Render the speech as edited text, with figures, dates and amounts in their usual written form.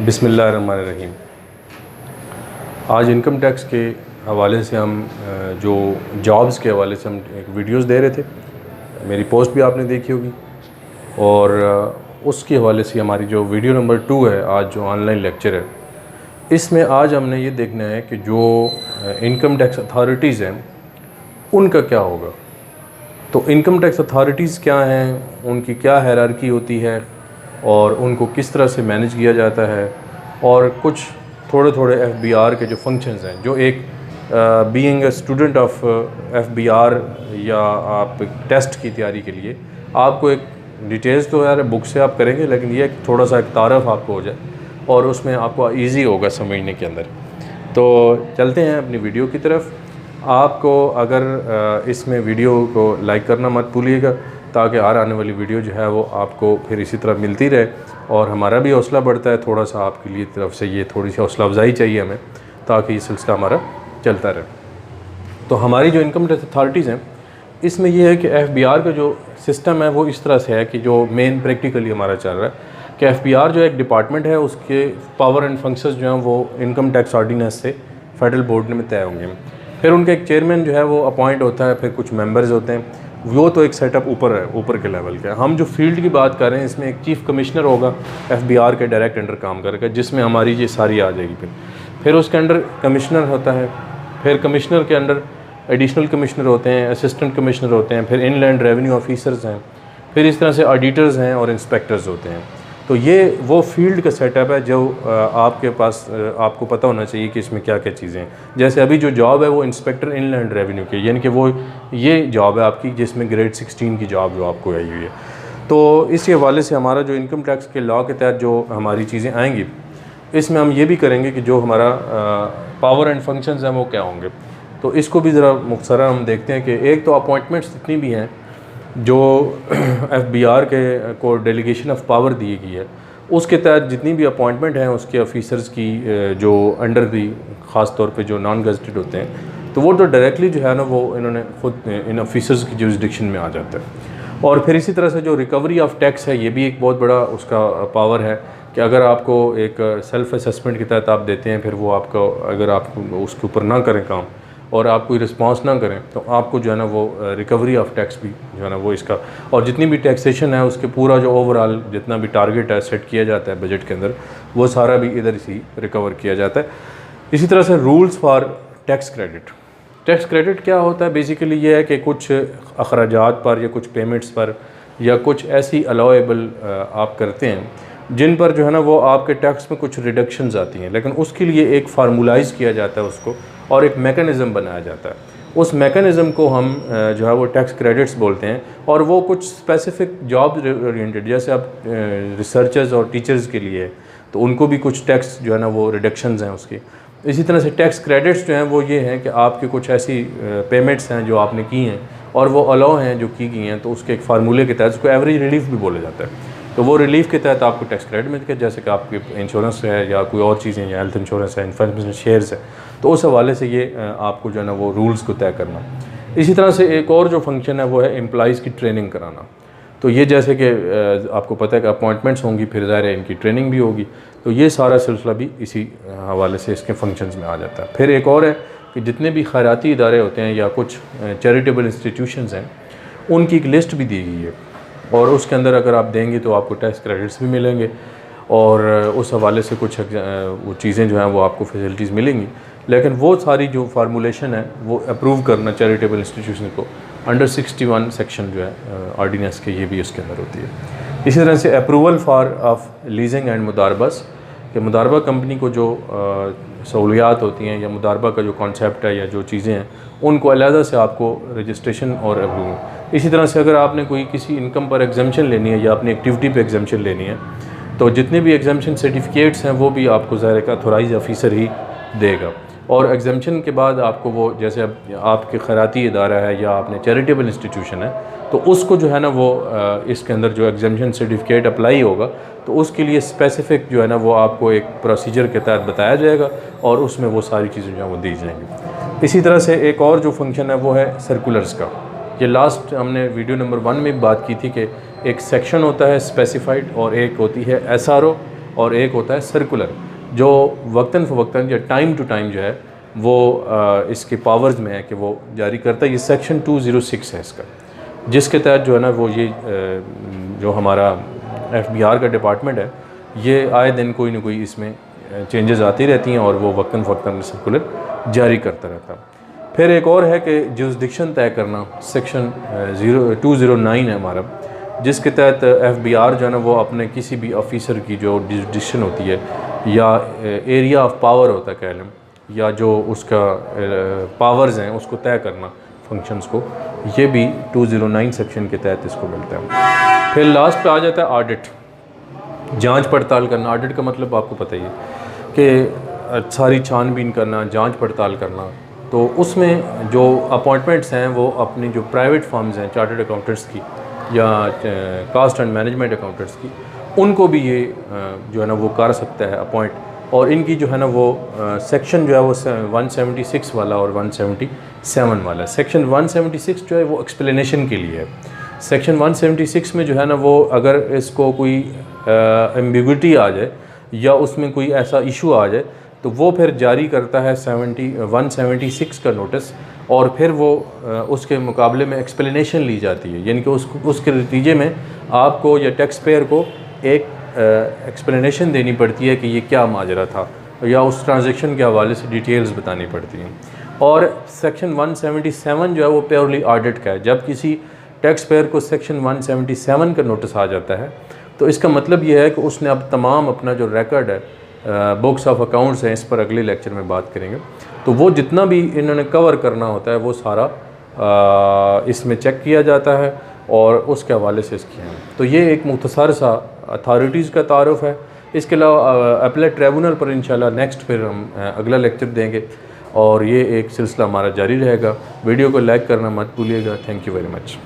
बिस्मिल्लाहिर्रहमानिर्रहीम। आज income tax के हवाले से हम जो जॉब्स के हवाले से हम एक वीडियोस दे रहे थे, मेरी पोस्ट भी आपने देखी होगी, और उसके हवाले से हमारी जो वीडियो नंबर 2 है, आज जो ऑनलाइन लेक्चर है, इसमें आज हमने ये देखना है कि जो इनकम टैक्स अथॉरिटीज़ हैं उनका क्या होगा। तो इनकम टैक्स अथॉरिटीज़ क्या हैं, उनकी क्या हायरार्की होती है और उनको किस तरह से मैनेज किया जाता है, और कुछ थोड़े थोड़े FBR के जो फंक्शंस हैं, जो एक being a student of FBR या आप टेस्ट की तैयारी के लिए आपको एक डिटेल्स तो यार बुक से आप करेंगे, लेकिन ये थोड़ा सा एक तारफ़ आपको हो जाए और उसमें आपको ईज़ी होगा समझने के अंदर। तो चलते हैं अपनी वीडियो की तरफ। आपको अगर इसमें वीडियो को लाइक करना मत भूलिएगा, ताकि हर आने वाली वीडियो जो है वो आपको फिर इसी तरह मिलती रहे और हमारा भी हौसला बढ़ता है। थोड़ा सा आपके लिए तरफ से ये थोड़ी सी हौसला अफजाई चाहिए हमें, ताकि ये सिलसिला हमारा चलता रहे। तो हमारी जो इनकम टैक्स अथॉरिटीज़ हैं, इसमें यह है कि FBR का जो सिस्टम है वो इस तरह से है कि जो मेन प्रैक्टिकली हमारा चल रहा है कि FBR जो एक डिपार्टमेंट है, उसके पावर एंड फंक्शंस जो हैं वो इनकम टैक्स ऑर्डिनेंस से फेडरल बोर्ड में तय होंगे। फिर उनका एक चेयरमैन जो है वो अपॉइंट होता है, फिर कुछ मेंबर्स होते हैं। वो तो एक सेटअप ऊपर है, ऊपर के लेवल का। हम जो फील्ड की बात कर रहे हैं, इसमें एक चीफ़ कमिश्नर होगा FBR के डायरेक्ट अंडर काम करेगा, जिसमें हमारी ये सारी आ जाएगी। फिर उसके अंडर कमिश्नर होता है, फिर कमिश्नर के अंडर एडिशनल कमिश्नर होते हैं, असिस्टेंट कमिश्नर होते हैं, फिर इनलैंड रेवेन्यू ऑफिसर्स हैं, फिर इस तरह से ऑडिटर्स हैं और इंस्पेक्टर्स होते हैं। तो ये वो फील्ड का सेटअप है जो आपके पास आपको पता होना चाहिए कि इसमें क्या क्या चीज़ें हैं। जैसे अभी जो जॉब है वो इंस्पेक्टर इनलैंड रेवेन्यू की, यानी कि वो ये जॉब है आपकी, जिसमें ग्रेड 16 की जॉब जो आपको आई हुई है। तो इसी हवाले से हमारा जो इनकम टैक्स के लॉ के तहत जो हमारी चीज़ें आएंगी, इसमें हम ये भी करेंगे कि जो हमारा पावर एंड फंक्शंस हैं वो क्या होंगे। तो इसको भी ज़रा मुख्तसरा हम देखते हैं कि एक तो अपॉइंटमेंट्स जितनी भी हैं जो FBR के को डेलीगेशन ऑफ पावर दी गई है, उसके तहत जितनी भी अपॉइंटमेंट हैं उसके ऑफिसर्स की जो अंडर दी, ख़ास तौर पे जो नॉन गेजेटेड होते हैं, तो वो तो डायरेक्टली जो है ना वो इन्होंने खुद इन ऑफिसर्स की जुरिसडिक्शन में आ जाता है। और फिर इसी तरह से जो रिकवरी ऑफ टैक्स है, ये भी एक बहुत बड़ा उसका पावर है कि अगर आपको एक सेल्फ असेसमेंट के तहत आप देते हैं, फिर वो आपको अगर आप उसके ऊपर ना करें काम और आप कोई रिस्पांस ना करें, तो आपको जो है ना वो रिकवरी ऑफ टैक्स भी जो है ना वो इसका, और जितनी भी टैक्सेशन है उसके पूरा जो ओवरऑल जितना भी टारगेट है सेट किया जाता है बजट के अंदर, वो सारा भी इधर ही रिकवर किया जाता है। इसी तरह से rules for tax credit. Tax credit क्या होता है? बेसिकली ये है कि कुछ अखराजात पर या कुछ पेमेंट्स पर या कुछ ऐसी अलाउेबल आप करते हैं जिन पर जो है ना वो आपके टैक्स में कुछ रिडक्शंस आती हैं, लेकिन उसके लिए एक फार्मूलाइज़ किया जाता है उसको, और एक मेकनिज़म बनाया जाता है। उस मेकनिज़म को हम जो है वो टैक्स क्रेडिट्स बोलते हैं, और वो कुछ स्पेसिफिक जॉब ओरिएंटेड, जैसे आप रिसर्चर्स और टीचर्स के लिए, तो उनको भी कुछ टैक्स जो है ना वो रिडक्शंस हैं उसकी। इसी तरह से टैक्स क्रेडिट्स जो हैं वो ये हैं कि आपके कुछ ऐसी पेमेंट्स हैं जो आपने की हैं और वो अलाउ हैं जो की गई हैं, तो उसके एक फार्मूले के तहत उसको एवरेज रिलीफ भी बोला जाता है। तो वो रिलीफ के तहत आपको टैक्स क्रेडिट मिलता है, जैसे कि आपके इंश्योरेंस है या कोई और चीज़ें, या हेल्थ इंश्योरेंस है, इन्वेस्टमेंट शेयर्स है, तो उस हवाले से ये आपको जो है ना वो रूल्स को तय करना। इसी तरह से एक और जो फंक्शन है वो है एम्प्लॉइज़ की ट्रेनिंग कराना। तो ये जैसे कि आपको पता है कि अपॉइंटमेंट्स होंगी, फिर ज़ाहिर है इनकी ट्रेनिंग भी होगी, तो ये सारा सिलसिला भी इसी हवाले से इसके फंक्शंस में आ जाता है। फिर एक और है कि जितने भी खैराती इदारे होते हैं या कुछ चैरिटेबल इंस्टीट्यूशंस हैं, उनकी एक लिस्ट भी दी गई है, और उसके अंदर अगर आप देंगे तो आपको टैक्स क्रेडिट्स भी मिलेंगे, और उस हवाले से कुछ वो चीज़ें जो हैं वो आपको फैसिलिटीज़ मिलेंगी। लेकिन वो सारी जो फार्मूलेशन है वो अप्रूव करना चैरिटेबल इंस्टीट्यूशन को अंडर 61 सेक्शन जो है ऑर्डिनेंस के, ये भी उसके अंदर होती है। इसी तरह से approval for of leasing and मुदारबस, कि मुदारबा कंपनी को जो सहूलियात होती हैं या मुदारबा का जो कॉन्सेप्ट है या जो चीज़ें हैं, उनको अलहदा से आपको रजिस्ट्रेशन और अप्रूवल। इसी तरह से अगर आपने कोई किसी इनकम पर एग्जम्पशन लेनी है या अपनी एक्टिविटी पर एग्जम्पशन लेनी है, तो जितने भी एग्जम्पशन सर्टिफिकेट्स हैं वो भी आपको ज़ाहिर का अथोराइज ऑफिसर ही देगा। और एग्जम्पशन के बाद आपको वो, जैसे अब आपके खैराती इदारा है या आपने चैरिटेबल इंस्टीट्यूशन है, तो उसको जो है ना वो इसके अंदर जो एग्जम्पशन सर्टिफिकेट अप्लाई होगा, तो उसके लिए स्पेसिफ़िक जो है ना वो आपको एक प्रोसीजर के तहत बताया जाएगा, और उसमें वो सारी चीज़ें जो है वो दी जाएंगी। इसी तरह से एक और जो फंक्शन है वो है सर्कुलर्स का। ये लास्ट हमने वीडियो नंबर 1 में बात की थी कि एक सेक्शन होता है स्पेसिफाइड और एक होती है SRO और एक होता है सर्कुलर, जो वक्तन फ़वक्तन या टाइम टू टाइम जो है वो इसके पावर्स में है कि वो जारी करता है। ये सेक्शन 206 है इसका, जिसके तहत जो है ना वो ये जो हमारा FBR का डिपार्टमेंट है, ये आए दिन कोई ना कोई इसमें चेंजेस आती रहती हैं और वो वक्तन फ़वक्तन में सर्कुलर जारी करता रहता है। फिर एक और है कि जुरिसडिक्शन तय करना, सेक्शन 209 है हमारा, जिसके तहत FBR जो है ना वो अपने किसी भी ऑफिसर की जो जुरिसडिक्शन होती है या एरिया ऑफ पावर होता है कह लें, या जो उसका पावर्स हैं उसको तय करना फंक्शंस को, ये भी 209 सेक्शन के तहत इसको मिलता है। फिर लास्ट पे आ जाता है ऑडिट, जांच पड़ताल करना। ऑडिट का मतलब आपको पता ही है कि सारी छानबीन करना, जांच पड़ताल करना। तो उसमें जो अपॉइंटमेंट्स हैं वो अपनी जो प्राइवेट फर्म्स हैं चार्टर्ड अकाउंटेंट्स की या कास्ट एंड मैनेजमेंट अकाउंटेंट्स की, उनको भी ये जो है ना वो कर सकता है अपॉइंट। और इनकी जो है ना वो सेक्शन जो है वो 176 वाला और 177 वाला है। सेक्शन 176 जो है वो एक्सप्लेनेशन के लिए है। सेक्शन 176 में जो है ना वो अगर इसको कोई एम्बिग्विटी आ जाए या उसमें कोई ऐसा इशू आ जाए तो वो फिर जारी करता है 176 का नोटिस, और फिर वो उसके मुकाबले में एक्सप्लेनेशन ली जाती है, यानी कि उसके नतीजे में आपको या टैक्स पेयर को एक एक्सप्लेनेशन देनी पड़ती है कि ये क्या माजरा था, या उस ट्रांजैक्शन के हवाले से डिटेल्स बतानी पड़ती हैं। और सेक्शन 177 जो है वो प्योरली ऑडिट का है। जब किसी टैक्स पेयर को सेक्शन 177 का नोटिस आ जाता है तो इसका मतलब ये है कि उसने अब तमाम अपना जो रिकॉर्ड है, बुक्स ऑफ अकाउंट्स हैं, इस पर अगले लेक्चर में बात करेंगे, तो वो जितना भी इन्होंने कवर करना होता है वो सारा इसमें चेक किया जाता है और उसके हवाले से इसकी हैं। तो ये एक मुख्तसर सा अथॉरिटीज़ का तारुफ है। इसके अलावा अपीलेट ट्रिब्यूनल पर इंशाल्लाह नेक्स्ट फिर हम अगला लेक्चर देंगे और ये एक सिलसिला हमारा जारी रहेगा। वीडियो को लाइक करना मत भूलिएगा। Thank you very much.